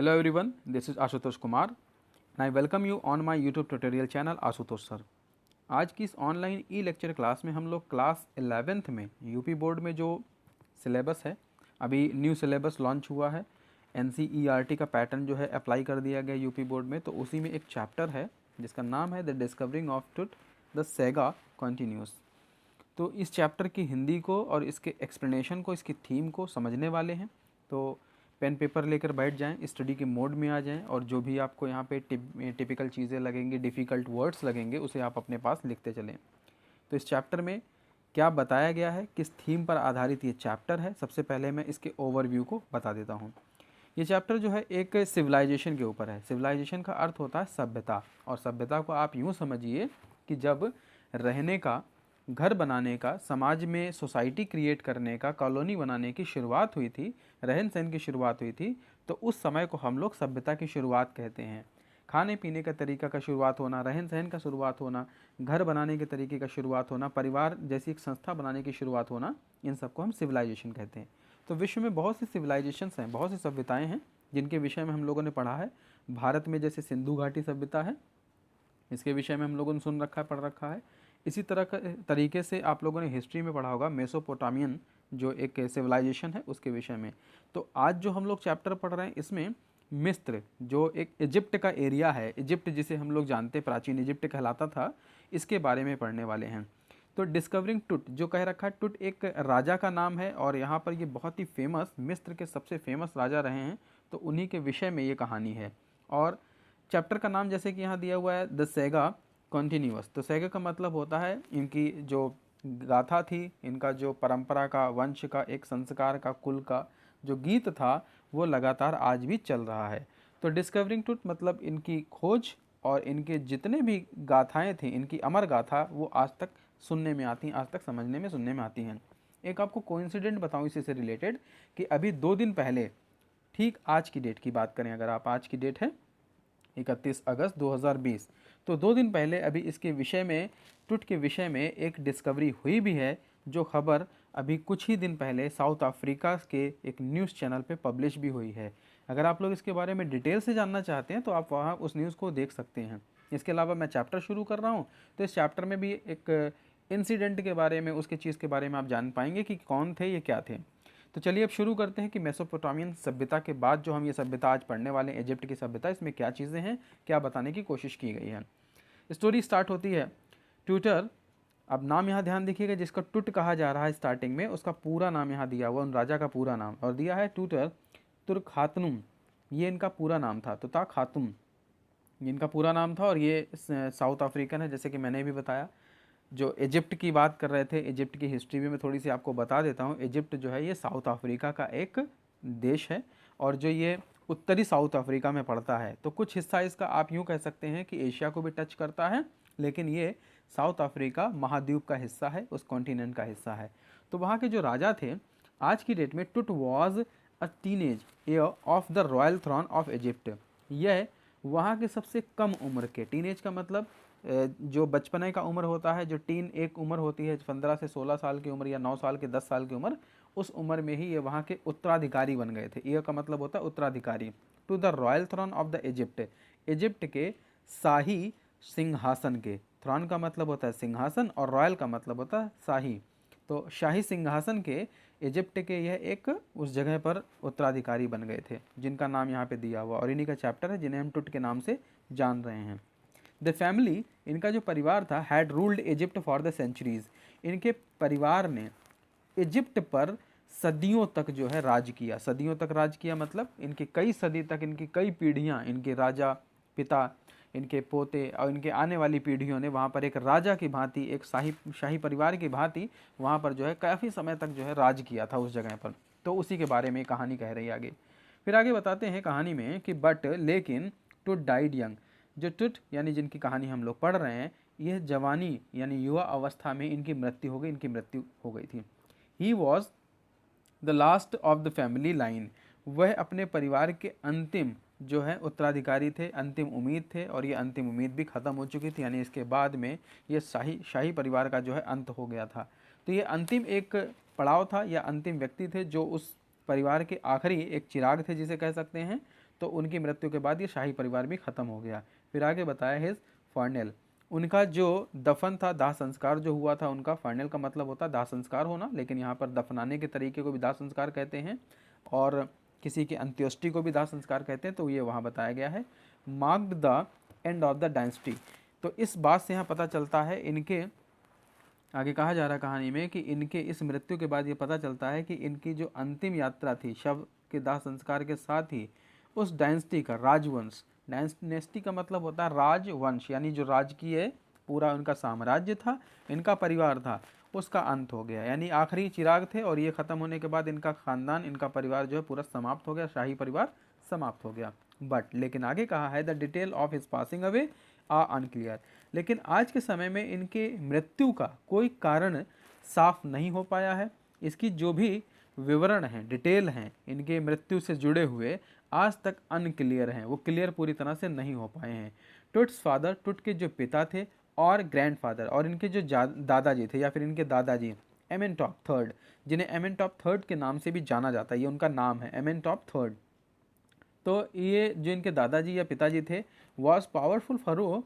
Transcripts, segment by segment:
Hello everyone, this is Ashutosh Kumar and I welcome you on my YouTube tutorial channel Ashutosh sir. आज की इस online ई lecture class में हम लोग क्लास 11th में यूपी बोर्ड में जो सिलेबस है, अभी न्यू सिलेबस लॉन्च हुआ है, NCERT का पैटर्न जो है अप्लाई कर दिया गया यूपी बोर्ड में, तो उसी में एक चैप्टर है जिसका नाम है द डिस्कवरिंग ऑफ टूट द सेगा कॉन्टीन्यूस। तो इस चैप्टर की हिंदी को और इसके एक्सप्लेनेशन को, इसकी थीम को समझने वाले हैं। तो पेन पेपर लेकर बैठ जाएं, स्टडी के मोड में आ जाएं और जो भी आपको यहाँ पे टिपिकल चीज़ें लगेंगी, डिफ़िकल्ट वर्ड्स लगेंगे, उसे आप अपने पास लिखते चलें। तो इस चैप्टर में क्या बताया गया है, किस थीम पर आधारित ये चैप्टर है, सबसे पहले मैं इसके ओवरव्यू को बता देता हूँ। ये चैप्टर जो है एक सिविलाइजेशन के ऊपर है। सिविलाइजेशन का अर्थ होता है सभ्यता, और सभ्यता को आप यूँ समझिए कि जब रहने का, घर बनाने का, समाज में सोसाइटी क्रिएट करने का, कॉलोनी बनाने की शुरुआत हुई थी, रहन सहन की शुरुआत हुई थी, तो उस समय को हम लोग सभ्यता की शुरुआत कहते हैं। खाने पीने का तरीका का शुरुआत होना, रहन सहन का शुरुआत होना, घर बनाने के तरीके का शुरुआत होना, परिवार जैसी एक संस्था बनाने की शुरुआत होना, इन सबको हम सिविलाइजेशन कहते हैं। तो विश्व में बहुत सी सिविलाइजेशंस हैं, बहुत सी सभ्यताएँ हैं जिनके विषय में हम लोगों ने पढ़ा है। भारत में जैसे सिंधु घाटी सभ्यता है, इसके विषय में हम लोगों ने सुन रखा है, पढ़ रखा है। इसी तरह का तरीके से आप लोगों ने हिस्ट्री में पढ़ा होगा मेसोपोटामियन जो एक सिविलाइजेशन है, उसके विषय में। तो आज जो हम लोग चैप्टर पढ़ रहे हैं, इसमें मिस्र जो एक इजिप्ट का एरिया है, इजिप्ट जिसे हम लोग जानते, प्राचीन इजिप्ट कहलाता था, इसके बारे में पढ़ने वाले हैं। तो डिस्कवरिंग टूट जो कह रखा है, टूट एक राजा का नाम है और यहाँ पर ये बहुत ही फेमस, मिस्र के सबसे फेमस राजा रहे हैं, तो उन्हीं के विषय में ये कहानी है। और चैप्टर का नाम जैसे कि यहाँ दिया हुआ है द सेगा कॉन्टीन्यूअस। तो सेगा का मतलब होता है इनकी जो गाथा थी, इनका जो परंपरा का, वंश का, एक संस्कार का, कुल का जो गीत था, वो लगातार आज भी चल रहा है। तो डिस्कवरिंग टूट मतलब इनकी खोज, और इनके जितने भी गाथाएं थी, इनकी अमर गाथा, वो आज तक सुनने में आती हैं, आज तक समझने में, सुनने में आती हैं। एक आपको कोइंसिडेंट बताऊँ इसी से रिलेटेड कि अभी 2 दिन पहले, ठीक आज की डेट की बात करें, अगर आप आज की डेट है 31 अगस्त 2020, तो 2 दिन पहले अभी इसके विषय में, टूट के विषय में एक डिस्कवरी हुई भी है, जो खबर अभी कुछ ही दिन पहले साउथ अफ्रीका के एक न्यूज़ चैनल पे पब्लिश भी हुई है। अगर आप लोग इसके बारे में डिटेल से जानना चाहते हैं तो आप वहाँ उस न्यूज़ को देख सकते हैं। इसके अलावा मैं चैप्टर शुरू कर रहा हूँ, तो इस चैप्टर में भी एक इंसिडेंट के बारे में, उसके चीज़ के बारे में आप जान पाएंगे कि कौन थे, ये क्या थे। तो चलिए अब शुरू करते हैं कि मेसोपोटामियन सभ्यता के बाद जो हम ये सभ्यता आज पढ़ने वाले हैं, इजिप्ट की सभ्यता, इसमें क्या चीज़ें हैं, क्या बताने की कोशिश की गई है। स्टोरी स्टार्ट होती है ट्यूटर। अब नाम यहाँ ध्यान देखिएगा, जिसका टुट कहा जा रहा है स्टार्टिंग में, उसका पूरा नाम यहाँ दिया हुआ, उन राजा का पूरा नाम, और दिया है ट्यूटर तुर्क-खातुन, ये इनका पूरा नाम था। तुता खातुन ये इनका पूरा नाम था, और ये साउथ अफ्रीकन है, जैसे कि मैंने भी बताया। जो इजिप्ट की बात कर रहे थे, इजिप्ट की हिस्ट्री भी मैं थोड़ी सी आपको बता देता हूँ। इजिप्ट जो है ये साउथ अफ्रीका का एक देश है, और जो ये उत्तरी साउथ अफ्रीका में पड़ता है, तो कुछ हिस्सा इसका आप यूँ कह सकते हैं कि एशिया को भी टच करता है, लेकिन ये साउथ अफ्रीका महाद्वीप का हिस्सा है, उस कॉन्टिनेंट का हिस्सा है। तो वहाँ के जो राजा थे, आज की डेट में Tut was a teenage heir of the royal throne of Egypt. यह वहाँ के सबसे कम उम्र के, टीनेज का मतलब जो बचपने का उम्र होता है, जो टीन एक उम्र होती है 15 से 16 साल की उम्र, या 9 साल के 10 साल की उम्र, उस उम्र में ही ये वहाँ के उत्तराधिकारी बन गए थे। ये का मतलब होता है उत्तराधिकारी। To the royal throne of the Egypt, Egypt के शाही सिंहासन के, थ्रोन का मतलब होता है सिंहासन, और रॉयल का मतलब होता है शाही। तो शाही सिंहासन के इजिप्ट के यह एक उस जगह पर उत्तराधिकारी बन गए थे, जिनका नाम यहाँ पे दिया हुआ, और इन्हीं का चैप्टर है जिन्हें हम टुट के नाम से जान रहे हैं। द फैमिली, इनका जो परिवार था, had ruled Egypt for the centuries. इनके परिवार ने इजिप्ट पर सदियों तक जो है राज किया। सदियों तक राज किया मतलब इनकी कई सदी तक, इनकी कई पीढ़ियाँ, इनके राजा, पिता, इनके पोते और इनके आने वाली पीढ़ियों ने वहाँ पर एक राजा की भांति, एक शाही परिवार की भांति वहाँ पर जो है काफ़ी समय तक जो है राज किया था उस जगह पर। तो उसी के बारे में कहानी कह रही है आगे। फिर आगे बताते हैं कहानी में कि बट लेकिन टुट डाइड यंग। जो टुट यानी जिनकी कहानी हम लोग पढ़ रहे हैं, यह जवानी यानी युवा अवस्था में इनकी मृत्यु हो गई, इनकी मृत्यु हो गई थी। He was the last of the family line, वह अपने परिवार के अंतिम जो है उत्तराधिकारी थे, अंतिम उम्मीद थे, और ये अंतिम उम्मीद भी ख़त्म हो चुकी थी, यानी इसके बाद में ये शाही परिवार का जो है अंत हो गया था। तो ये अंतिम एक पड़ाव था, या अंतिम व्यक्ति थे जो उस परिवार के आखिरी एक चिराग थे जिसे कह सकते हैं। तो उनकी मृत्यु के बाद ये शाही परिवार भी ख़त्म हो गया। फिर आगे बताया हिज फर्नेल, उनका जो दफन था, दाह संस्कार जो हुआ था उनका, फर्नेल का मतलब होता है दाह संस्कार होना, लेकिन यहाँ पर दफनाने के तरीके को भी दाह संस्कार कहते हैं और किसी की अंत्येष्टि को भी दाह संस्कार कहते हैं, तो ये वहाँ बताया गया है। Marked the end of the dynasty, तो इस बात से यहाँ पता चलता है, इनके आगे कहा जा रहा है कहानी में कि इनके इस मृत्यु के बाद ये पता चलता है कि इनकी जो अंतिम यात्रा थी शव के दाह संस्कार के साथ ही उस डायनेस्टी का, राजवंश, डायनेस्टी का मतलब होता है राजवंश, यानी जो राजकीय पूरा उनका साम्राज्य था, इनका परिवार था, उसका अंत हो गया। यानी आखिरी चिराग थे और ये ख़त्म होने के बाद इनका ख़ानदान, इनका परिवार जो है पूरा समाप्त हो गया, शाही परिवार समाप्त हो गया। बट लेकिन आगे कहा है the detail of his passing away are unclear, लेकिन आज के समय में इनके मृत्यु का कोई कारण साफ नहीं हो पाया है। इसकी जो भी विवरण हैं, डिटेल हैं इनके मृत्यु से जुड़े हुए, आज तक अनक्लियर हैं, वो क्लियर पूरी तरह से नहीं हो पाए हैं। टुट्स फादर, टुट के जो पिता थे और ग्रैंडफादर, और इनके जो दादाजी थे या फिर इनके दादाजी एमेनटॉप थर्ड, जिन्हें एमेनटॉप थर्ड के नाम से भी जाना जाता है, ये उनका नाम है एमेनटॉप थर्ड। तो ये जो इनके दादाजी या पिताजी थे, was powerful furrow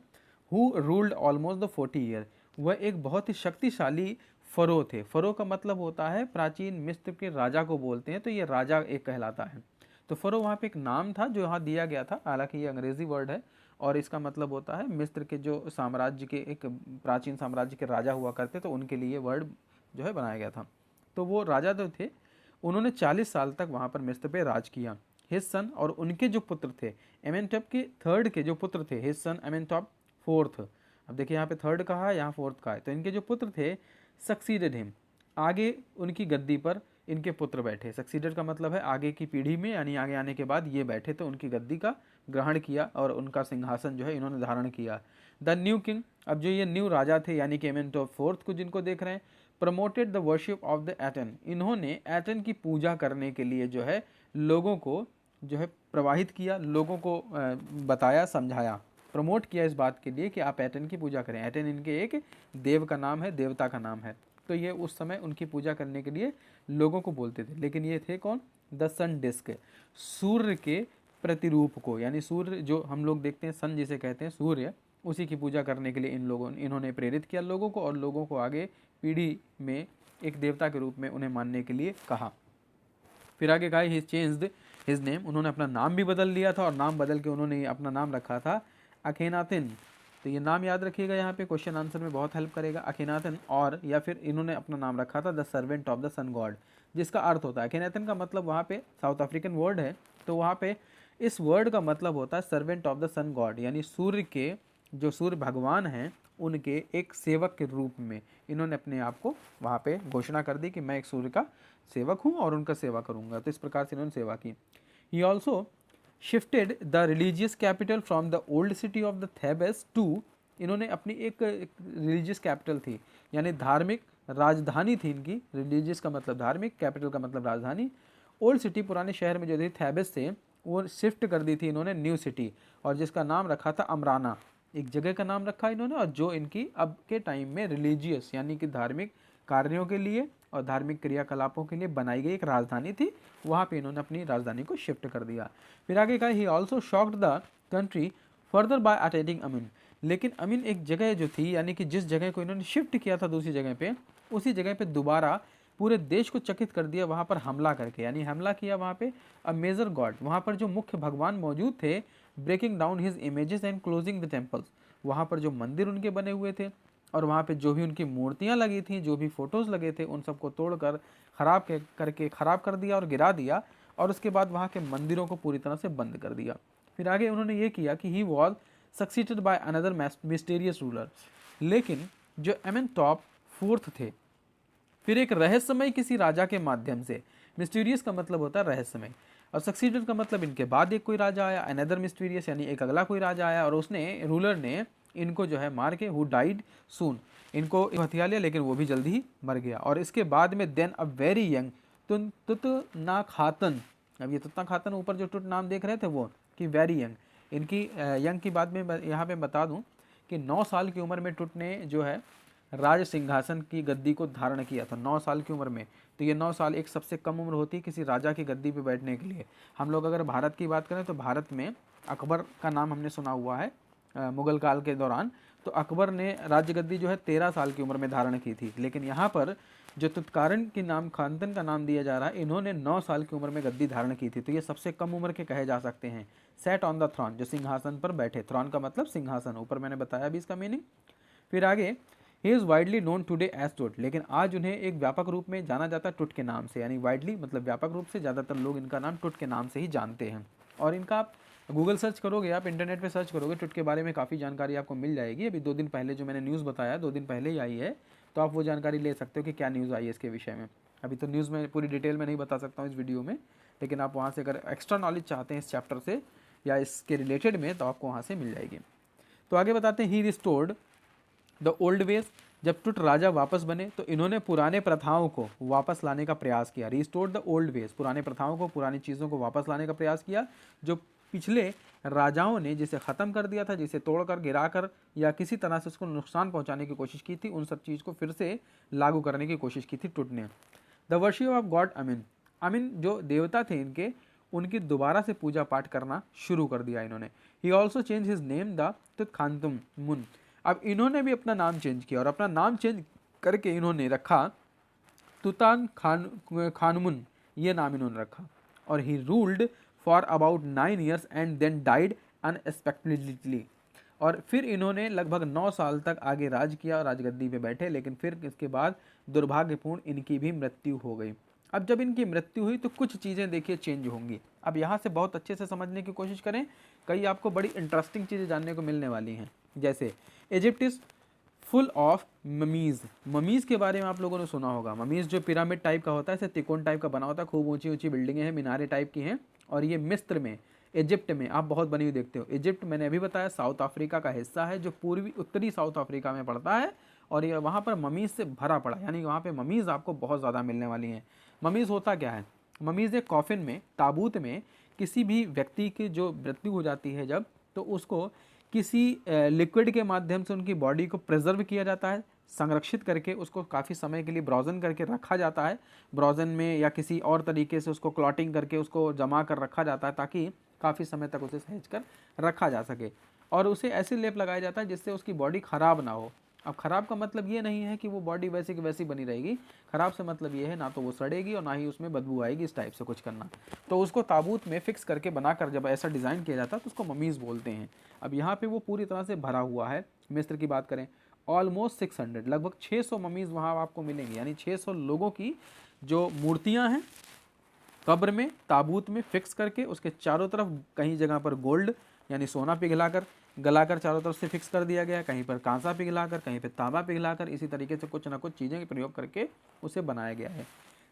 who ruled almost the 40 year, वह एक बहुत ही शक्तिशाली फरो थे। फरो का मतलब होता है प्राचीन मिस्र के राजा को बोलते हैं, तो ये राजा एक कहलाता है। तो फरो वहाँ पे एक नाम था जो यहाँ दिया गया था, हालांकि ये अंग्रेजी वर्ड है और इसका मतलब होता है मिस्र के जो साम्राज्य के, एक प्राचीन साम्राज्य के राजा हुआ करते, तो उनके लिए वर्ड जो है बनाया गया था। तो वो राजा जो थे उन्होंने 40 साल तक वहाँ पर मिस्र पे राज किया। हिज सन, और उनके जो पुत्र थे एमेनटॉप के थर्ड के जो पुत्र थे, हिज सन एमेनटॉप फोर्थ, अब देखिए यहाँ पे थर्ड कहा है, यहाँ फोर्थ का है, तो इनके जो पुत्र थे सक्सीडेड हिम, आगे उनकी गद्दी पर इनके पुत्र बैठे। सक्सीडेड का मतलब है आगे की पीढ़ी में, यानी आगे आने के बाद ये बैठे तो उनकी गद्दी का ग्रहण किया और उनका सिंहासन जो है इन्होंने धारण किया। द न्यू किंग, अब जो ये न्यू राजा थे यानी कि एमेनटॉप फोर्थ को जिनको देख रहे हैं, promoted the worship of the Eton, इन्होंने एटन की पूजा करने के लिए जो है लोगों को जो है प्रवाहित किया, लोगों को बताया, समझाया, प्रमोट किया इस बात के लिए कि आप एटन की पूजा करें। एटन इनके एक देव का नाम है, देवता का नाम है, तो ये उस समय उनकी पूजा करने के लिए लोगों को बोलते थे। लेकिन ये थे कौन? द सन डिस्क, सूर्य के प्रतिरूप को, यानी सूर्य जो हम लोग देखते हैं, सन जिसे कहते हैं सूर्य, उसी की पूजा करने के लिए इन्होंने प्रेरित किया लोगों को, और लोगों को आगे पीढ़ी में एक देवता के रूप में उन्हें मानने के लिए कहा। फिर आगे कहा ही चेंज्ड हिज नेम, उन्होंने अपना नाम भी बदल लिया था और नाम बदल के उन्होंने अपना नाम रखा था अखेनातिन। तो ये नाम याद रखिएगा, यहाँ पे क्वेश्चन आंसर में बहुत हेल्प करेगा। अखेनातिन, और या फिर इन्होंने अपना नाम रखा था the servant of the sun god, जिसका अर्थ होता है, अखेनातिन का मतलब वहाँ पे साउथ अफ्रीकन वर्ड है, तो वहाँ पे इस वर्ड का मतलब होता है servant of the sun god, यानी सूर्य के, जो सूर्य भगवान हैं उनके एक सेवक के रूप में इन्होंने अपने आप को वहाँ पे घोषणा कर दी कि मैं एक सूर्य का सेवक हूँ और उनका सेवा करूँगा। तो इस प्रकार से इन्होंने सेवा की। He also shifted the religious capital from the old city of the Thebes to, इन्होंने अपनी एक रिलीजियस कैपिटल थी, यानी धार्मिक राजधानी थी इनकी, रिलीजियस का मतलब धार्मिक, कैपिटल का मतलब राजधानी, ओल्ड सिटी पुराने शहर में जो थी थेबस से, वो शिफ्ट कर दी थी इन्होंने न्यू सिटी, और जिसका नाम रखा था अमराना, एक जगह का नाम रखा इन्होंने, और जो इनकी अब के टाइम में रिलीजियस यानी कि धार्मिक कार्यों के लिए और धार्मिक क्रियाकलापों के लिए बनाई गई एक राजधानी थी, वहाँ पे इन्होंने अपनी राजधानी को शिफ्ट कर दिया। फिर आगे कहा he also shocked the country further by attacking Amun, लेकिन अमीन एक जगह जो थी, यानी कि जिस जगह को इन्होंने शिफ्ट किया था दूसरी जगह पे, उसी जगह पे दोबारा पूरे देश को चकित कर दिया वहाँ पर हमला करके, यानी हमला किया वहाँ पे अ मेजर गॉड, वहाँ पर जो मुख्य भगवान मौजूद थे, breaking down his images and closing the temples, वहाँ पर जो मंदिर उनके बने हुए थे और वहाँ पे जो भी उनकी मूर्तियाँ लगी थी, जो भी फोटोज़ लगे थे, उन सबको तोड़कर खराब कर दिया और गिरा दिया, और उसके बाद वहाँ के मंदिरों को पूरी तरह से बंद कर दिया। फिर आगे उन्होंने ये किया कि he was succeeded by another mysterious ruler, लेकिन जो एमेनटॉप फोर्थ थे, फिर एक रहस्यमय किसी राजा के माध्यम से, मिस्टीरियस का मतलब होता है रहस्यमय, और सक्सीडेड का मतलब इनके बाद एक कोई राजा आया, अनदर मिस्टीरियस यानी एक अगला कोई राजा आया, और उसने, रूलर ने इनको जो है मार के, हु डाइड सून, इनको हथिया लिया, लेकिन वो भी जल्दी ही मर गया। और इसके बाद में देन अ वेरी यंग तुतनाखातन, अब ये तुतनाखातन ऊपर जो टुट नाम देख रहे थे वो, कि वेरी यंग, इनकी यंग की बात में यहाँ पे बता दूँ कि 9 साल की उम्र में टुट ने जो है राज सिंहासन की गद्दी को धारण किया था 9 साल की उम्र में। तो ये 9 साल एक सबसे कम उम्र होती है किसी राजा की गद्दी पे बैठने के लिए। हम लोग अगर भारत की बात करें तो भारत में अकबर का नाम हमने सुना हुआ है मुगल काल के दौरान। तो अकबर ने राज्य गद्दी जो है 13 साल की उम्र में धारण की थी, लेकिन यहाँ पर जो तुतकारण की नाम खानतन का नाम दिया जा रहा है, इन्होंने 9 साल की उम्र में गद्दी धारण की थी। तो ये सबसे कम उम्र के कहे जा सकते हैं। सेट ऑन द थ्रॉन, जो सिंहासन पर बैठे, थ्रॉन का मतलब सिंहासन, ऊपर मैंने बताया भी इसका मीनिंग। फिर आगे, he is widely known today as Tut, लेकिन आज उन्हें एक व्यापक रूप में जाना जाता है टुट के नाम से। यानी वाइडली मतलब व्यापक रूप से, ज़्यादातर लोग इनका नाम टुट के नाम से ही जानते हैं। और इनका आप गूगल सर्च करोगे, आप इंटरनेट पे सर्च करोगे, टुट के बारे में काफ़ी जानकारी आपको मिल जाएगी। अभी 2 दिन पहले जो मैंने न्यूज़ बताया, 2 दिन पहले ही आई है, तो आप वो जानकारी ले सकते हो कि क्या न्यूज़ आई है इसके विषय में। अभी तो न्यूज़ में पूरी डिटेल में नहीं बता सकता हूँ इस वीडियो में, लेकिन आप वहाँ से अगर एक्स्ट्रा नॉलेज चाहते हैं इस चैप्टर से या इसके रिलेटेड में, तो आपको वहाँ से मिल जाएगी। तो आगे बताते हैं, ही रिस्टोर्ड द ओल्ड वेज, जब टुट राजा वापस बने तो इन्होंने पुराने प्रथाओं को वापस लाने का प्रयास किया। रिस्टोर्ड द ओल्ड वेज, पुराने प्रथाओं को, पुरानी चीज़ों को वापस लाने का प्रयास किया। जो पिछले राजाओं ने जिसे ख़त्म कर दिया था, जिसे तोड़कर, गिराकर या किसी तरह से उसको नुकसान पहुंचाने की कोशिश की थी, उन सब चीज़ को फिर से लागू करने की कोशिश की थी टुट ने। द वर्शिप ऑफ गॉड अमिन, अमिन जो देवता थे इनके, उनकी दोबारा से पूजा पाठ करना शुरू कर दिया इन्होंने। He also change his name the Tutankhamun, अब इन्होंने भी अपना नाम चेंज किया और अपना नाम चेंज करके इन्होंने रखा तुतान खानमुन, ये नाम इन्होंने रखा। और he ruled for about 9 years and then died unexpectedly, और फिर इन्होंने लगभग 9 साल तक आगे राज किया, राजगद्दी पे बैठे, लेकिन फिर इसके बाद दुर्भाग्यपूर्ण इनकी भी मृत्यु हो गई। अब जब इनकी मृत्यु हुई तो कुछ चीज़ें देखिए चेंज होंगी। अब यहाँ से बहुत अच्छे से समझने की कोशिश करें, कई आपको बड़ी इंटरेस्टिंग चीज़ें जानने को मिलने वाली हैं। जैसे Egypt is full of mummies, mummies के बारे में आप लोगों ने सुना होगा। ममीज़ जो पिरामिड टाइप का होता है, ऐसे त्रिकोण टाइप का बना होता है, खूब ऊंची ऊंची बिल्डिंगें हैं, मीनारे टाइप की हैं। और ये मिस्र में, इजिप्ट में आप बहुत बनी हुई देखते हो। इजिप्ट मैंने अभी बताया साउथ अफ्रीका का हिस्सा है, जो पूर्वी उत्तरी साउथ अफ्रीका में पड़ता है, और ये वहाँ पर ममीज़ से भरा पड़ा, यानी वहाँ पे ममीज़ आपको बहुत ज़्यादा मिलने वाली हैं। ममीज़ होता क्या है? ममीज़ एक कॉफिन में, ताबूत में किसी भी व्यक्ति की जो मृत्यु हो जाती है जब, तो उसको किसी लिक्विड के माध्यम से उनकी बॉडी को प्रिजर्व किया जाता है, संरक्षित करके उसको काफ़ी समय के लिए ब्रोजन करके रखा जाता है। ब्रोजन में या किसी और तरीके से उसको क्लॉटिंग करके उसको जमा कर रखा जाता है, ताकि काफ़ी समय तक उसे सहेज कर रखा जा सके। और उसे ऐसे लेप लगाया जाता है जिससे उसकी बॉडी ख़राब ना हो। अब ख़राब का मतलब ये नहीं है कि वो बॉडी वैसी की वैसी बनी रहेगी। ख़राब से मतलब ये है ना तो वो सड़ेगी और ना ही उसमें बदबू आएगी, इस टाइप से कुछ करना। तो उसको ताबूत में फिक्स करके बनाकर जब ऐसा डिज़ाइन किया जाता है तो उसको ममीज़ बोलते हैं। अब यहाँ पे वो पूरी तरह से भरा हुआ है। मिस्र की बात करें, ऑलमोस्ट 600, लगभग 600 ममीज़ वहाँ आपको मिलेंगी, यानी 600 लोगों की जो मूर्तियाँ हैं कब्र में, ताबूत में फिक्स करके उसके चारों तरफ कहीं जगह पर गोल्ड यानी सोना पिघलाकर, गलाकर चारों तरफ से फिक्स कर दिया गया, कहीं पर कांसा पिघलाकर, कहीं पर तांबा पिघलाकर, इसी तरीके से कुछ ना कुछ चीज़ें प्रयोग करके उसे बनाया गया है।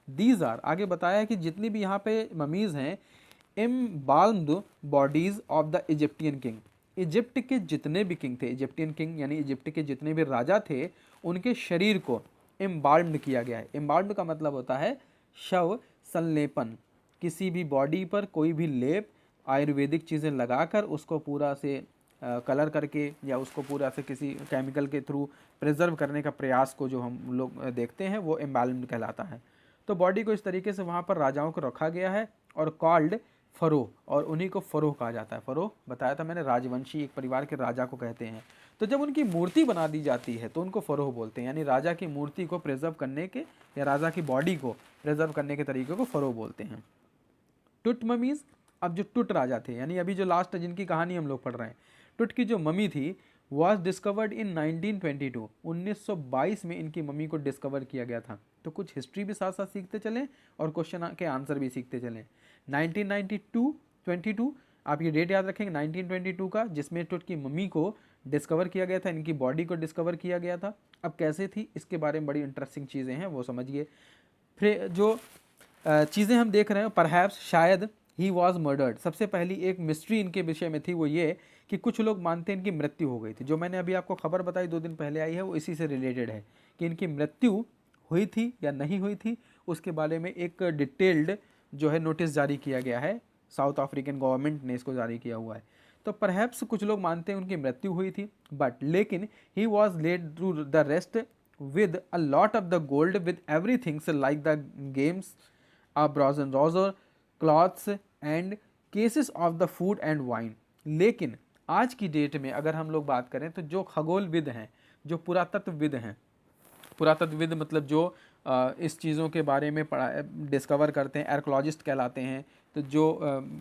दीज आर, आगे बताया है कि जितनी भी यहाँ पे ममीज़ हैं, embalmed bodies of the Egyptian king, Egypt के जितने भी किंग थे, इजिप्टियन किंग यानी इजिप्ट के जितने भी राजा थे, उनके शरीर को एम्बाल्म्ड किया गया है। एम्बाल्म्ड का मतलब होता है शव संलेपन, किसी भी बॉडी पर कोई भी लेप आयुर्वेदिक चीज़ें लगाकर उसको पूरा से कलर करके या उसको पूरा से किसी केमिकल के थ्रू प्रिजर्व करने का प्रयास को जो हम लोग देखते हैं, वो एम्बाल्म्ड कहलाता है। तो बॉडी को इस तरीके से वहाँ पर राजाओं को रखा गया है, और कॉल्ड फरोह, और उन्हीं को फरोह कहा जाता है। फरोह बताया था मैंने, राजवंशी एक परिवार के राजा को कहते हैं। तो जब उनकी मूर्ति बना दी जाती है तो उनको फरोह बोलते हैं, यानी राजा की मूर्ति को प्रिजर्व करने के या राजा की बॉडी को प्रिजर्व करने के तरीके को फरोह बोलते हैं। टुट ममीज़, अब जो टुट राजा थे, यानी अभी जो लास्ट जिनकी कहानी हम लोग पढ़ रहे हैं, टुट की जो मम्मी थी वॉज डिस्कवर्ड इन 1922, 1922 में इनकी मम्मी को डिस्कवर किया गया था। तो कुछ हिस्ट्री भी साथ साथ सीखते चलें और क्वेश्चन के आंसर भी सीखते चलें। 1922 आप ये डेट याद रखेंगे 1922 का, जिसमें टुट की मम्मी को डिस्कवर किया गया था, इनकी बॉडी को डिस्कवर किया गया था। अब कैसे थी इसके बारे में बड़ी इंटरेस्टिंग चीज़ें हैं, वो समझिए। फिर जो चीज़ें हम देख रहे हैं, परहैप्स शायद ही वॉज मर्डर्ड, सबसे पहली एक मिस्ट्री इनके विषय में थी, वो ये कि कुछ लोग मानते हैं इनकी मृत्यु हो गई थी। जो मैंने अभी आपको खबर बताई 2 दिन पहले आई है, वो इसी से रिलेटेड है कि इनकी मृत्यु हुई थी या नहीं हुई थी, उसके बारे में एक डिटेल्ड जो है नोटिस जारी किया गया है। साउथ अफ्रीकन गवर्नमेंट ने इसको जारी किया हुआ है। तो परहैप्स कुछ लोग मानते हैं उनकी मृत्यु हुई थी, बट लेकिन he was led to the rest with a lot of the gold with everything like the games, a brazen roser, cloths and cases of the food and wine। लेकिन आज की डेट में अगर हम लोग बात करें तो जो खगोलविद हैं, जो पुरातत्वविद हैं, पुरातत्वविद मतलब जो इस चीज़ों के बारे में पढ़ा डिस्कवर करते हैं, आर्कोलॉजिस्ट कहलाते हैं। तो जो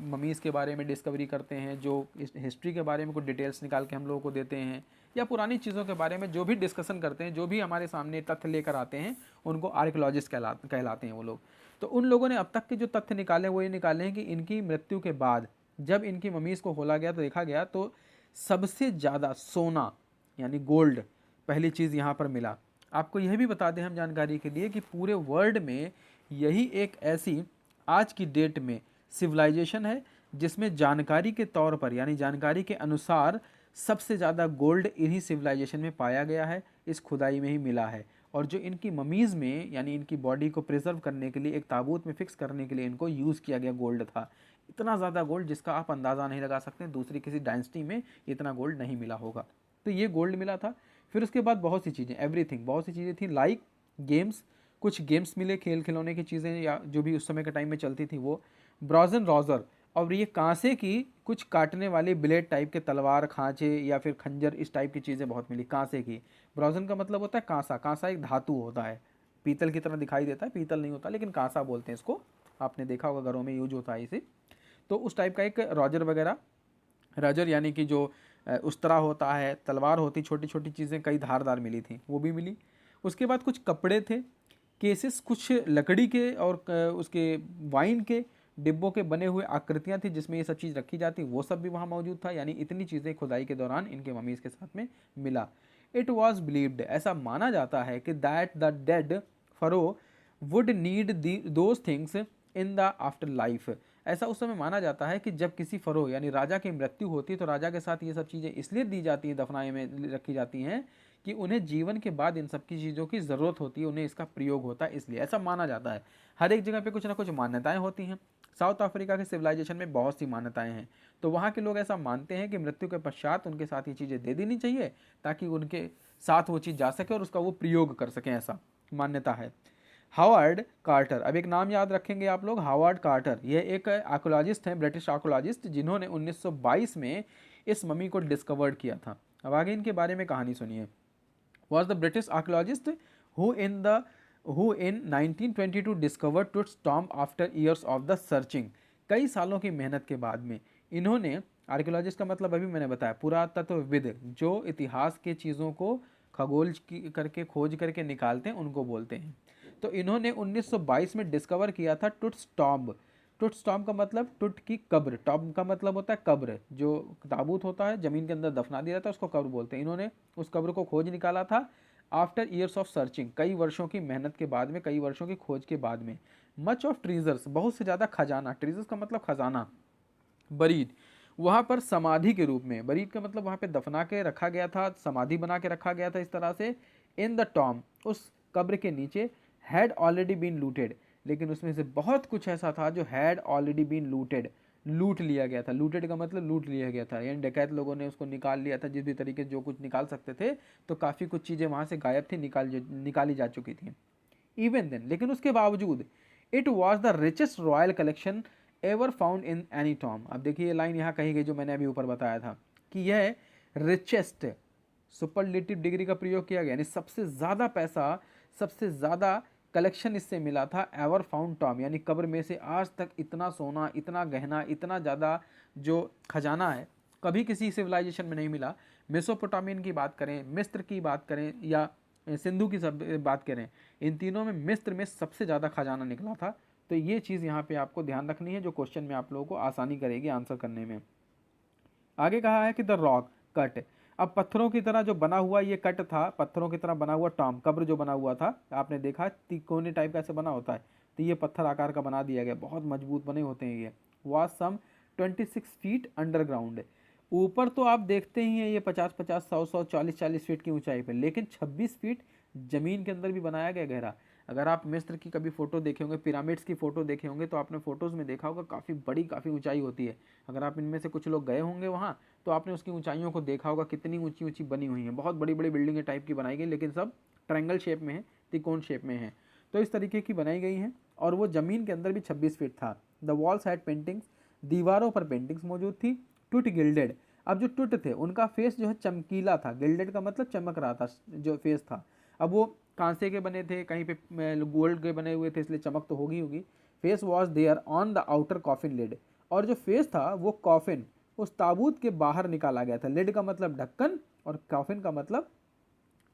ममीज़ के बारे में डिस्कवरी करते हैं, जो इस हिस्ट्री के बारे में कुछ डिटेल्स निकाल के हम लोगों को देते हैं, या पुरानी चीज़ों के बारे में जो भी डिस्कशन करते हैं, जो भी हमारे सामने तथ्य लेकर आते हैं, उनको आर्कोलॉजिस्ट कहलाते हैं वो लोग। तो उन लोगों ने अब तक के जो तथ्य निकाले वो ये निकाले हैं कि इनकी मृत्यु के बाद जब इनकी ममीज़ को खोला गया तो देखा गया तो सबसे ज़्यादा सोना यानी गोल्ड पहली चीज़ यहाँ पर मिला। आपको यह भी बता दें हम जानकारी के लिए कि पूरे वर्ल्ड में यही एक ऐसी आज की डेट में सिविलाइजेशन है जिसमें जानकारी के तौर पर यानी जानकारी के अनुसार सबसे ज़्यादा गोल्ड इन्हीं सिविलाइजेशन में पाया गया है, इस खुदाई में ही मिला है। और जो इनकी ममीज़ में यानी इनकी बॉडी को प्रिजर्व करने के लिए एक ताबूत में फिक्स करने के लिए इनको यूज़ किया गया गोल्ड था। इतना ज़्यादा गोल्ड जिसका आप अंदाज़ा नहीं लगा सकते, दूसरी किसी डायनेस्टी में इतना गोल्ड नहीं मिला होगा। तो ये गोल्ड मिला था। फिर उसके बाद बहुत सी चीज़ें, एवरीथिंग, बहुत सी चीज़ें थी लाइक गेम्स, कुछ गेम्स मिले, खेल खिलौने की चीज़ें या जो भी उस समय के टाइम में चलती थी वो, ब्रॉजन रॉजर, और ये कांसे की कुछ काटने वाली ब्लेड टाइप के तलवार, खांचे या फिर खंजर, इस टाइप की चीज़ें बहुत मिली कांसे की। ब्रॉजन का मतलब होता है कांसा, कांसा एक धातु होता है, पीतल की तरह दिखाई देता है, पीतल नहीं होता लेकिन कांसा बोलते हैं इसको, आपने देखा होगा घरों में यूज होता है इसे। तो उस टाइप का एक रॉजर वगैरह, रॉजर यानी कि जो उस्तरा होता है, तलवार होती, छोटी छोटी चीज़ें कई धारदार मिली थी, वो भी मिली। उसके बाद कुछ कपड़े थे, केसेस कुछ लकड़ी के और उसके वाइन के डिब्बों के बने हुए आकृतियाँ थी जिसमें ये सब चीज़ रखी जाती, वो सब भी वहाँ मौजूद था। यानी इतनी चीज़ें खुदाई के दौरान इनके ममीज़ के साथ में मिला। इट वॉज बिलीव्ड, ऐसा माना जाता है कि that the dead furrow would need those things in the after life. ऐसा उस समय माना जाता है कि जब किसी फरोह यानी राजा की मृत्यु होती है तो राजा के साथ ये सब चीज़ें इसलिए दी जाती हैं, दफनाए में रखी जाती हैं कि उन्हें जीवन के बाद इन सब की चीज़ों की ज़रूरत होती है, उन्हें इसका प्रयोग होता है, इसलिए ऐसा माना जाता है। हर एक जगह पे कुछ ना कुछ मान्यताएं होती हैं। साउथ अफ्रीका के सिविलाइजेशन में बहुत सी मान्यताएं हैं, तो वहाँ के लोग ऐसा मानते हैं कि मृत्यु के पश्चात उनके साथ ये चीज़ें दे देनी चाहिए ताकि उनके साथ वो चीज़ जा सके और उसका वो प्रयोग कर सकें, ऐसा मान्यता है। हावर्ड कार्टर, अब एक नाम याद रखेंगे आप लोग, हावर्ड कार्टर, यह एक आर्कोलॉजिस्ट हैं, ब्रिटिश आर्कोलॉजिस्ट, जिन्होंने 1922 में इस ममी को डिस्कवर्ड किया था। अब आगे इनके बारे में कहानी सुनिए। Was the British archaeologist who in 1922 discovered Tut's tomb after years of the searching. कई सालों की मेहनत के बाद में इन्होंने, आर्कोलॉजिस्ट का मतलब अभी मैंने बताया पुरातत्वविद, जो इतिहास के चीज़ों को खगोल करके खोज करके निकालते हैं उनको बोलते हैं। तो इन्होंने 1922 में डिस्कवर किया था टुट्स टॉम्ब। टुट्स टॉम्ब का मतलब टुट की कब्र, टॉम्ब का मतलब होता है कब्र, जो ताबूत होता है ज़मीन के अंदर दफना दिया जाता है उसको कब्र बोलते हैं। इन्होंने उस कब्र को खोज निकाला था आफ्टर ईयर्स ऑफ सर्चिंग, कई वर्षों की मेहनत के बाद में, कई वर्षों की खोज के बाद में। मच ऑफ ट्रीजर्स, बहुत से ज़्यादा खजाना, ट्रीजर्स का मतलब खजाना, बरीड, वहाँ पर समाधि के रूप में, बरीड का मतलब वहाँ पे दफना के रखा गया था, समाधि बना के रखा गया था इस तरह से। इन द टॉम्ब, उस कब्र के नीचे, हैड ऑलरेडी बीन लूटेड, लेकिन उसमें से बहुत कुछ ऐसा था जो हैड ऑलरेडी बीन लूटेड, लूट लिया गया था। लूटेड का मतलब लूट लिया गया था, यानी डकैत लोगों ने उसको निकाल लिया था, जिस भी तरीके से जो कुछ निकाल सकते थे। तो काफ़ी कुछ चीज़ें वहाँ से गायब थी, निकाली जा चुकी थी। इवन देन, लेकिन उसके बावजूद, it was the richest royal collection ever found in any tomb. अब देखिए ये लाइन यहाँ कही गई जो मैंने अभी ऊपर बताया था कि यह रिचेस्ट, सुपरलेटिव डिग्री का प्रयोग किया गया, यानी सबसे ज़्यादा पैसा, सबसे ज़्यादा कलेक्शन इससे मिला था एवर फाउंड टॉम, यानी कब्र में से आज तक इतना सोना, इतना गहना, इतना ज़्यादा जो खजाना है कभी किसी सिविलाइजेशन में नहीं मिला। मेसोपोटामियन की बात करें, मिस्र की बात करें या सिंधु की सब बात करें, इन तीनों में मिस्र में सबसे ज़्यादा खजाना निकला था। तो ये चीज़ यहाँ पे आपको ध्यान रखनी है जो क्वेश्चन में आप लोगों को आसानी करेगी आंसर करने में। आगे कहा है कि द रॉक कट, अब पत्थरों की तरह जो बना हुआ ये कट था, पत्थरों की तरह बना हुआ टॉम, कब्र जो बना हुआ था, आपने देखा तिकोने टाइप का ऐसे बना होता है, तो ये पत्थर आकार का बना दिया गया, बहुत मजबूत बने होते हैं ये। वाज सम 26 फीट अंडरग्राउंड, ऊपर तो आप देखते ही हैं ये 50-50, 100-100, 40-40 फीट की ऊंचाई पर, लेकिन 26 फीट जमीन के अंदर भी बनाया गया गहरा। अगर आप मिस्र की कभी फ़ोटो देखे होंगे, पिरामिड्स की फ़ोटो देखे होंगे, तो आपने फ़ोटोज़ में देखा होगा काफ़ी बड़ी, काफ़ी ऊंचाई होती है। अगर आप इनमें से कुछ लोग गए होंगे वहाँ तो आपने उसकी ऊंचाइयों को देखा होगा, कितनी ऊंची ऊंची बनी हुई हैं, बहुत बड़ी बड़ी बिल्डिंगें टाइप की बनाई गई, लेकिन सब ट्रायंगल शेप में है, त्रिकोण शेप में है। तो इस तरीके की बनाई गई हैं और वो ज़मीन के अंदर भी 26 फीट था। द वॉल्स हैड पेंटिंग्स, दीवारों पर पेंटिंग्स मौजूद थी। टूट गिल्डेड, अब जो टूट थे उनका फेस जो है चमकीला था, गिल्डेड का मतलब चमक रहा था जो फेस था। अब वो कांसे के बने थे, कहीं पे गोल्ड के बने हुए थे, इसलिए चमक तो होगी। Face was there on the outer coffin lid, और जो फेस था वो कॉफिन उस ताबूत के बाहर निकाला गया था। लिड का मतलब ढक्कन और कॉफिन का मतलब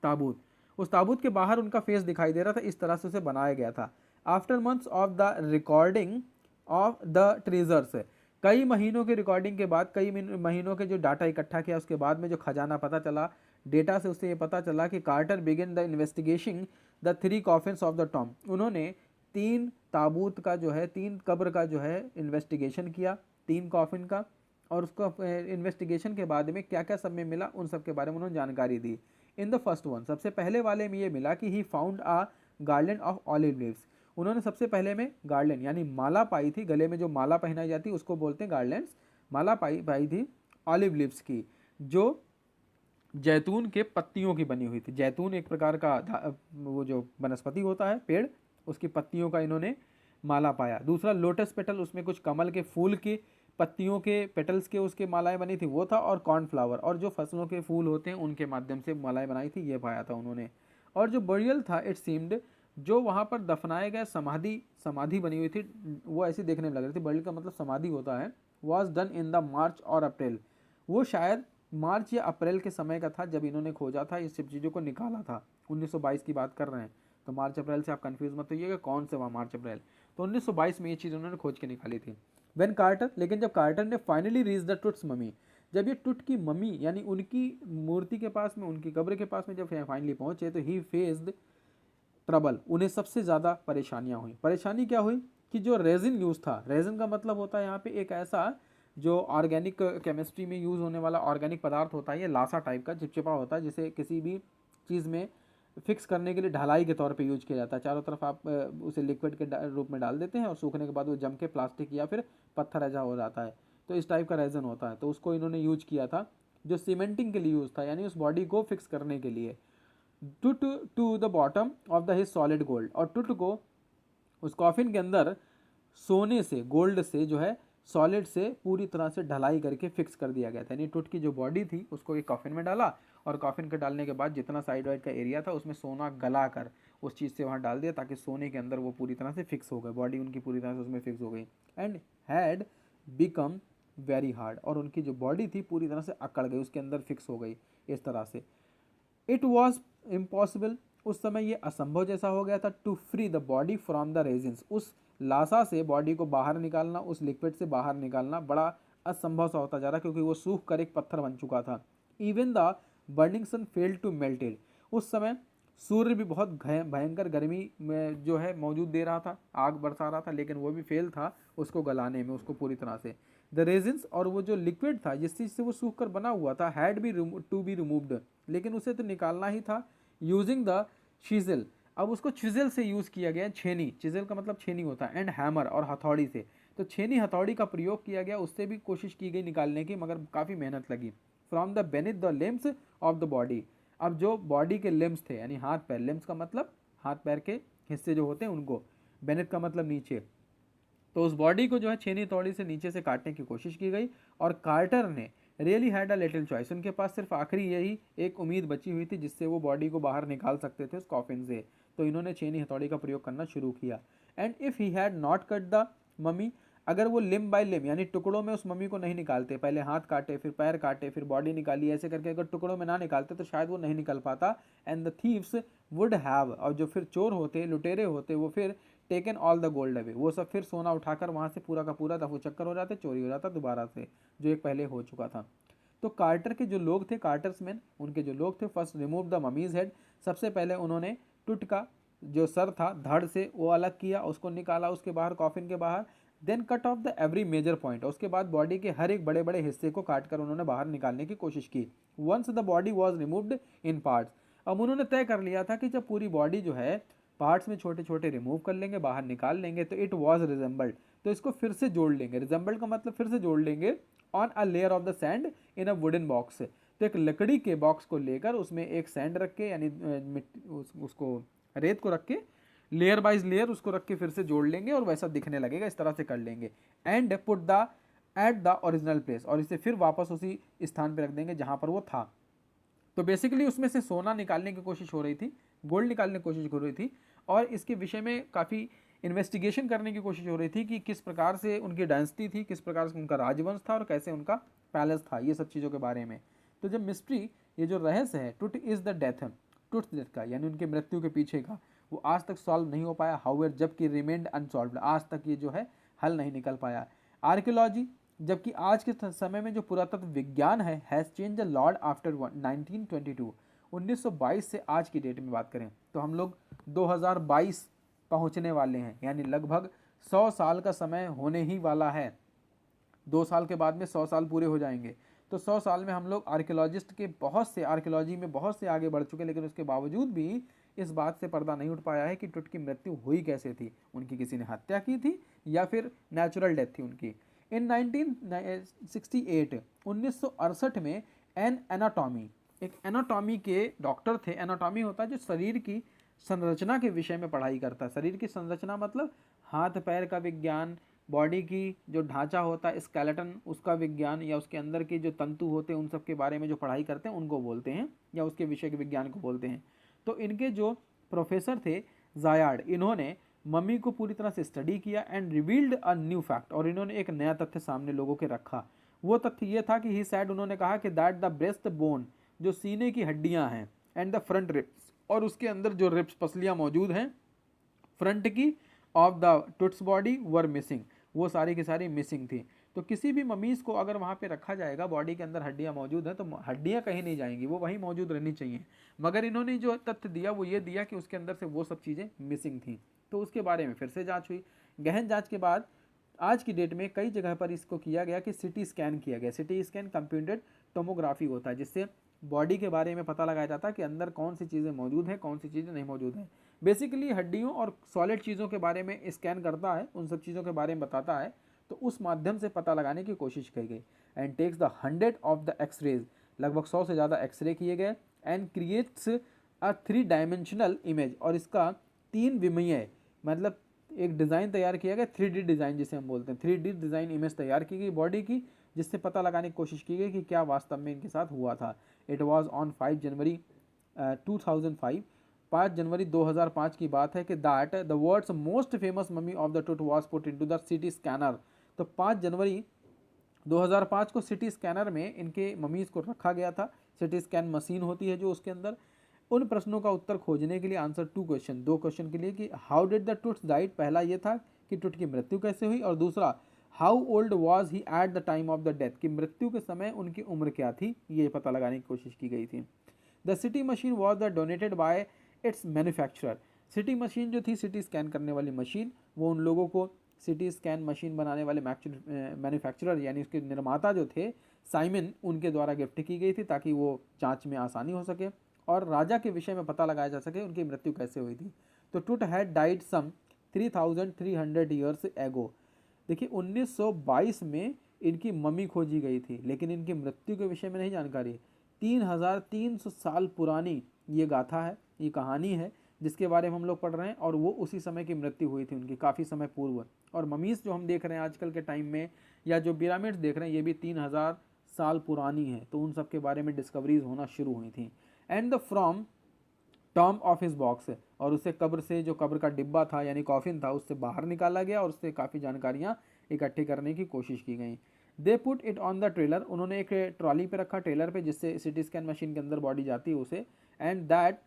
ताबूत। उस ताबूत के बाहर उनका फेस दिखाई दे रहा था, इस तरह से उसे बनाया गया था। After months of the recording of the treasures, कई महीनों के रिकॉर्डिंग के बाद, कई महीनों के जो डाटा इकट्ठा किया उसके बाद में जो खजाना पता चला, डेटा से उससे ये पता चला कि Carter begin the investigation the 3 coffins of the tomb. उन्होंने 3 ताबूत का जो है, 3 कब्र का जो है इन्वेस्टिगेशन किया, 3 कॉफिन का, और उसको इन्वेस्टिगेशन के बाद में क्या क्या सब में मिला उन सब के बारे में उन्होंने जानकारी दी। इन द फर्स्ट वन, सबसे पहले वाले में ये मिला कि he found a garland of olive leaves. उन्होंने सबसे पहले में गार्लैंड यानी माला पाई थी, गले में जो माला पहनाई जाती है उसको बोलते हैं गार्लैंड्स। माला पाई थी ऑलिव लीव्स की, जो जैतून के पत्तियों की बनी हुई थी। जैतून एक प्रकार का वो जो वनस्पति होता है, पेड़, उसकी पत्तियों का इन्होंने माला पाया। दूसरा लोटस पेटल, उसमें कुछ कमल के फूल की पत्तियों के पेटल्स के उसके मालाएं बनी थी, वो था। और कॉर्नफ्लावर, और जो फसलों के फूल होते हैं उनके माध्यम से मालाएं बनाई थी, ये पाया था उन्होंने। और जो बरियल था, इट सीम्ड, जो वहाँ पर दफनाए गए समाधि बनी हुई थी, वो ऐसी देखने में लग रही थी, बरियल का मतलब समाधि होता है, वॉज डन इन द मार्च और अप्रैल। वो शायद मार्च या अप्रैल के समय का था जब इन्होंने खोजा था, इस सब चीज़ों को निकाला था। 1922 की बात कर रहे हैं, तो मार्च अप्रैल से आप कंफ्यूज मत होइएगा कौन से वहाँ मार्च अप्रैल। तो 1922 में ये चीज़ उन्होंने खोज के निकाली थी। वेन कार्टर, लेकिन जब कार्टर ने finally reach the Tut's mummy, जब ये टुट की मम्मी यानी उनकी मूर्ति के पास में, उनकी कब्र के पास में जब फाइनली पहुंचे, तो ही फेस्ड ट्रबल, उन्हें सबसे ज़्यादा परेशानियां हुई। परेशानी क्या हुई कि जो रेजिन यूज़ था, रेजिन का मतलब होता है यहाँ पे एक ऐसा जो ऑर्गेनिक केमिस्ट्री में यूज़ होने वाला ऑर्गेनिक पदार्थ होता है, ये लासा टाइप का चिपचिपा होता है, जिसे किसी भी चीज़ में फिक्स करने के लिए ढलाई के तौर पे यूज किया जाता है। चारों तरफ आप उसे लिक्विड के रूप में डाल देते हैं और सूखने के बाद वो जम के प्लास्टिक या फिर पत्थर ऐसा हो जाता है, तो इस टाइप का रेजन होता है। तो उसको इन्होंने यूज किया था, जो सीमेंटिंग के लिए यूज था, यानी उस बॉडी को फिक्स करने के लिए। Tut to the bottom of the his solid gold, और टुट को उस कॉफिन के अंदर सोने से, गोल्ड से जो है सॉलिड से पूरी तरह से ढलाई करके फिक्स कर दिया गया था। यानी टुट की जो बॉडी थी उसको एक कॉफिन में डाला, और कॉफिन के डालने के बाद जितना साइड वाइड का एरिया था उसमें सोना गला कर उस चीज़ से वहाँ डाल दिया, ताकि सोने के अंदर वो पूरी तरह से फिक्स हो गए, बॉडी उनकी पूरी तरह से उसमें फिक्स हो गई। And had become very hard, और उनकी जो बॉडी थी पूरी तरह से अकड़ गई, उसके अंदर फिक्स हो गई इस तरह से। इट वॉज इम्पॉसिबल, उस समय ये असंभव जैसा हो गया था, to free the body from the resins, उस लासा से बॉडी को बाहर निकालना, उस लिक्विड से बाहर निकालना बड़ा असंभव सा होता जा रहा, क्योंकि वो सूख कर एक पत्थर बन चुका था। Even the burning sun failed to melt it, उस समय सूर्य भी बहुत भयंकर गर्मी में जो है मौजूद दे रहा था, आग बरसा रहा था, लेकिन वो भी फेल था उसको गलाने में, उसको पूरी तरह से। द रेजिन्स, और वो जो लिक्विड था जिस चीज़ से वो सूख कर बना हुआ था, had be to be removed, लेकिन उसे तो निकालना ही था, यूजिंग द चिज़ल, अब उसको चिज़ल से यूज़ किया गया, छेनी, चिज़ल का मतलब छेनी होता है, एंड हैमर, और हथौड़ी से, तो छेनी हथौड़ी का प्रयोग किया गया, उससे भी कोशिश की गई निकालने की, मगर काफ़ी मेहनत लगी। From the beneath the limbs of the body, अब जो बॉडी के लिम्स थे यानी हाथ पैर, लिम्स का मतलब हाथ पैर के हिस्से जो होते हैं उनको, बेनिथ का मतलब नीचे, तो उस बॉडी को जो है छेनी हथौड़ी से नीचे से काटने की कोशिश की गई। और कार्टर ने really had a little choice, उनके पास सिर्फ आखिरी यही एक उम्मीद बची हुई थी जिससे वो बॉडी को बाहर निकाल सकते थे उस कॉफिन से, तो इन्होंने छेनी हथौड़ी का प्रयोग करना शुरू किया। And if he had not cut the mummy, अगर वो लिम बाय लिम यानी टुकड़ों में उस मम्मी को नहीं निकालते, पहले हाथ काटे फिर पैर काटे फिर बॉडी निकाली, ऐसे करके अगर टुकड़ों में ना निकालते तो शायद वो नहीं निकल पाता। And the thieves would have, और जो फिर चोर होते, लुटेरे होते, वो फिर taken all the gold away, वो सब फिर सोना उठाकर वहाँ से पूरा का पूरा दफो चक्कर हो जाते, चोरी हो जाता दोबारा से, जो एक पहले हो चुका था। तो कार्टर के जो लोग थे, कार्टर्स मैन, उनके जो लोग थे, first remove the mummies head, सबसे पहले उन्होंने टुट का जो सर था धड़ से वो अलग किया, उसको निकाला उसके बाहर, कॉफिन के बाहर। Then cut off the every major point, उसके बाद बॉडी के हर एक बड़े बड़े हिस्से को काट कर उन्होंने बाहर निकालने की कोशिश की। Once the body was removed in parts, अब उन्होंने तय कर लिया था कि जब पूरी बॉडी जो है पार्ट्स में छोटे छोटे रिमूव कर लेंगे, बाहर निकाल लेंगे, तो इट वॉज रिजेंबल्ड, तो इसको फिर से जोड़ लेंगे, रिजेंबल्ड का मतलब फिर से जोड़ लेंगे, on a layer of the sand in a wooden box, तो एक लकड़ी के बॉक्स को लेकर उसमें एक सैंड रख के यानी उसको रेत को रख के लेयर बाइज लेयर उसको रख के फिर से जोड़ लेंगे और वैसा दिखने लगेगा, इस तरह से कर लेंगे। And put the at the original place, और इसे फिर वापस उसी स्थान पर रख देंगे जहां पर वो था। तो बेसिकली उसमें से सोना निकालने की कोशिश हो रही थी, गोल्ड निकालने की कोशिश हो रही थी, और इसके विषय में काफ़ी इन्वेस्टिगेशन करने की कोशिश हो रही थी कि किस प्रकार से उनकी डायनेस्टी थी, किस प्रकार से उनका राजवंश था और कैसे उनका पैलेस था, ये सब चीज़ों के बारे में। तो जब मिस्ट्री, ये जो रहस्य है टुट इज़ द डेथ, टुट डेथ का यानी उनके मृत्यु के पीछे का, वो आज तक सॉल्व नहीं हो पाया। हाउएवर, जबकि रिमेंड अनसॉल्व्ड, आज तक ये जो है हल नहीं निकल पाया। आर्कियोलॉजी, जबकि आज के समय में जो पुरातत्व विज्ञान है has change a lot after 1922, 1922 से आज की डेट में बात करें तो हम लोग 2022 पहुंचने वाले हैं, यानी लगभग 100 साल का समय होने ही वाला है। 2 साल के बाद में 100 साल पूरे हो जाएंगे। तो 100 साल में हम लोग आर्कियोलॉजिस्ट के बहुत से, आर्कियोलॉजी में बहुत से आगे बढ़ चुके, लेकिन उसके बावजूद भी इस बात से पर्दा नहीं उठ पाया है कि टुट की मृत्यु हुई कैसे थी, उनकी किसी ने हत्या की थी या फिर नेचुरल डेथ थी उनकी। इन 1968, 1968 में एन एनाटॉमी, एक एनाटॉमी के डॉक्टर थे। एनाटॉमी होता है जो शरीर की संरचना के विषय में पढ़ाई करता है। शरीर की संरचना मतलब हाथ पैर का विज्ञान, बॉडी की जो ढांचा होता है स्केलेटन, उसका विज्ञान, या उसके अंदर के जो तंतु होते हैं उन सब के बारे में जो पढ़ाई करते हैं उनको बोलते हैं, या उसके विषय के विज्ञान को बोलते हैं। तो इनके जो प्रोफेसर थे ज़ायाड, इन्होंने मम्मी को पूरी तरह से स्टडी किया and revealed a new fact, और इन्होंने एक नया तथ्य सामने लोगों के रखा। वो तथ्य ये था कि ही सैड, उन्होंने कहा कि दैट द ब्रेस्ट बोन, जो सीने की हड्डियां हैं, एंड द फ्रंट रिब्स, और उसके अंदर जो रिब्स पसलियां मौजूद हैं फ्रंट की, of the Tut's body were missing, वो सारी की सारी मिसिंग थी। तो किसी भी ममीज़ को अगर वहाँ पे रखा जाएगा, बॉडी के अंदर हड्डियाँ मौजूद हैं, तो हड्डियाँ कहीं नहीं जाएंगी, वो वहीं मौजूद रहनी चाहिए। मगर इन्होंने जो तथ्य दिया वो ये दिया कि उसके अंदर से वो सब चीज़ें मिसिंग थी। तो उसके बारे में फिर से जांच हुई। गहन जांच के बाद आज की डेट में कई जगह पर इसको किया गया कि सिटी स्कैन किया गया। सिटी स्कैन कंप्यूटेड टोमोग्राफी होता है, जिससे बॉडी के बारे में पता लगाया जाता है कि अंदर कौन सी चीज़ें मौजूद हैं, कौन सी चीज़ें नहीं मौजूद हैं। बेसिकली हड्डियों और सॉलिड चीज़ों के बारे में स्कैन करता है, उन सब चीज़ों के बारे में बताता है। तो उस माध्यम से पता लगाने की कोशिश की गई। And takes the 100 of the x-rays, लगभग 100 से ज़्यादा एक्सरे किए गए। And creates a 3 dimensional image, और इसका 3 विमीय मतलब एक डिज़ाइन तैयार किया गया, 3D डिज़ाइन जिसे हम बोलते हैं, 3D डिज़ाइन इमेज तैयार की गई बॉडी की, जिससे पता लगाने की कोशिश की गई कि क्या वास्तव में इनके साथ हुआ था। इट वॉज ऑन 5 जनवरी 2005, 5 जनवरी 2005 की बात है कि that the world's most famous mummy of the Tut was put into the CT scanner. तो 5 जनवरी 2005 को सिटी स्कैनर में इनके ममीज़ को रखा गया था। सिटी स्कैन मशीन होती है जो उसके अंदर उन प्रश्नों का उत्तर खोजने के लिए, आंसर 2 क्वेश्चन, 2 क्वेश्चन के लिए कि how did the Tut's died, पहला ये था कि टुट की मृत्यु कैसे हुई, और दूसरा how old was he at the time of the death, कि मृत्यु के समय उनकी उम्र क्या थी, ये पता लगाने की कोशिश की गई थी। The city machine was the donated bye it's manufacturer. City machine जो थी, सिटी स्कैन करने वाली मशीन, वो उन लोगों को, सिटी स्कैन मशीन बनाने वाले मैन्युफैक्चरर यानी उसके निर्माता जो थे साइमन, उनके द्वारा गिफ्ट की गई थी ताकि वो जांच में आसानी हो सके और राजा के विषय में पता लगाया जा सके उनकी मृत्यु कैसे हुई थी। तो टुट had died some 3300 years ago. देखिए 1922 में इनकी मम्मी खोजी गई थी, लेकिन इनकी मृत्यु के विषय में नहीं जानकारी। 3300 साल पुरानी ये गाथा है, ये कहानी है जिसके बारे में हम लोग पढ़ रहे हैं, और वो उसी समय की मृत्यु हुई थी उनकी, काफ़ी समय पूर्व। और ममीज़ जो हम देख रहे हैं आजकल के टाइम में, या जो पिरामिड्स देख रहे हैं, ये भी 3000 साल पुरानी है। तो उन सब के बारे में डिस्कवरीज होना शुरू हुई थी। And the from Tom of his box, और उसे कब्र से, जो कब्र का डिब्बा था यानी कॉफिन था, उससे बाहर निकाला गया और उससे काफ़ी जानकारियाँ इकट्ठी करने की कोशिश की गई। They put it on the trailer, उन्होंने एक ट्रॉली पे रखा, ट्रेलर पे, जिससे सिटी स्कैन मशीन के अंदर बॉडी जाती है उसे। And that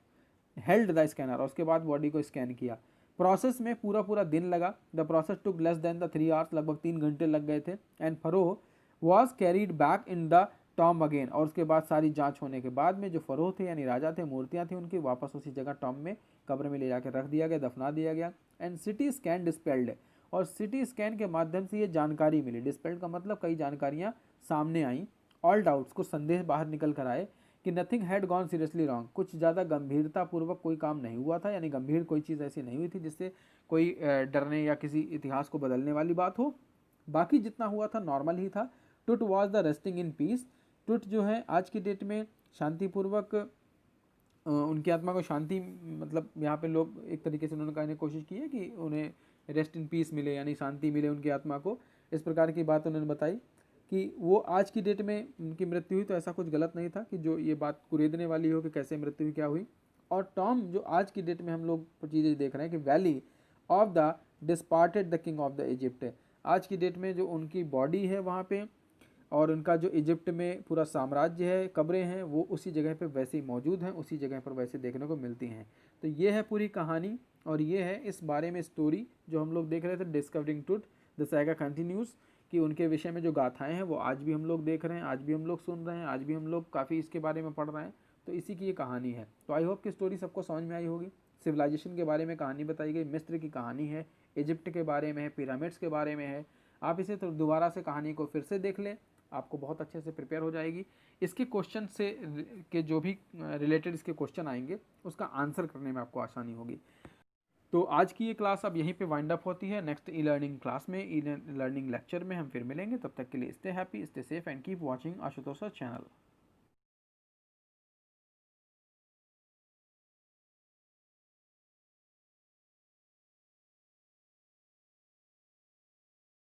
held the scanner, और उसके बाद बॉडी को स्कैन किया। प्रोसेस में पूरा दिन लगा। The process took less than the 3 hours, लगभग 3 घंटे लग गए थे। And pharaoh was carried back in the tomb again, और उसके बाद सारी जांच होने के बाद में जो फरोह थे यानी राजा थे, मूर्तियां थी उनकी, वापस उसी जगह टॉम में, कब्र में ले जाकर रख दिया गया, दफना दिया गया। एंड सिटी स्कैन डिस्पेल्ड, और सिटी स्कैन के माध्यम से ये जानकारी मिली। डिस्पेल्ड का मतलब कई जानकारियाँ सामने आई। ऑल डाउट्स, कुछ संदेह बाहर निकल कर आए कि nothing had gone seriously wrong, कुछ ज़्यादा गंभीरतापूर्वक कोई काम नहीं हुआ था, यानी गंभीर कोई चीज़ ऐसी नहीं हुई थी जिससे कोई डरने या किसी इतिहास को बदलने वाली बात हो। बाकी जितना हुआ था नॉर्मल ही था। टुट was the resting in peace, truth जो है आज की डेट में शांतिपूर्वक उनकी आत्मा को शांति, मतलब यहाँ पे लोग एक तरीके से उन्होंने कहने की कोशिश की है कि उन्हें रेस्ट इन पीस मिले, यानी शांति मिले उनकी आत्मा को, इस प्रकार की बात उन्होंने बताई कि वो आज की डेट में उनकी मृत्यु हुई तो ऐसा कुछ गलत नहीं था कि जो ये बात कुरेदने वाली हो कि कैसे मृत्यु हुई, क्या हुई। और टॉम जो आज की डेट में हम लोग चीज़ें देख रहे हैं कि valley of the departed the king of the Egypt, आज की डेट में जो उनकी बॉडी है वहाँ पे और उनका जो इजिप्ट में पूरा साम्राज्य है, कब्रें हैं, वो उसी जगह पे वैसे ही मौजूद हैं, उसी जगह पर वैसे देखने को मिलती हैं। तो ये है पूरी कहानी और ये है इस बारे में स्टोरी जो हम लोग देख रहे थे, discovering truth the saga continues, कि उनके विषय में जो गाथाएं हैं वो आज भी हम लोग देख रहे हैं, आज भी हम लोग सुन रहे हैं, आज भी हम लोग काफ़ी इसके बारे में पढ़ रहे हैं। तो इसी की ये कहानी है। तो आई होप कि स्टोरी सबको समझ में आई होगी। सिविलाइजेशन के बारे में कहानी बताई गई, मिस्र की कहानी है, इजिप्ट के बारे में है, पिरामिड्स के बारे में है। आप इसे तो दोबारा से कहानी को फिर से देख लें, आपको बहुत अच्छे से प्रिपेयर हो जाएगी। इसके क्वेश्चन से के जो भी रिलेटेड इसके क्वेश्चन आएंगे उसका आंसर करने में आपको आसानी होगी। तो आज की ये क्लास अब यहीं पे वाइंड अप होती है। नेक्स्ट ई लर्निंग क्लास में, ई लर्निंग लेक्चर में हम फिर मिलेंगे। तब तक के लिए stay happy, stay safe and keep watching Ashutosh channel.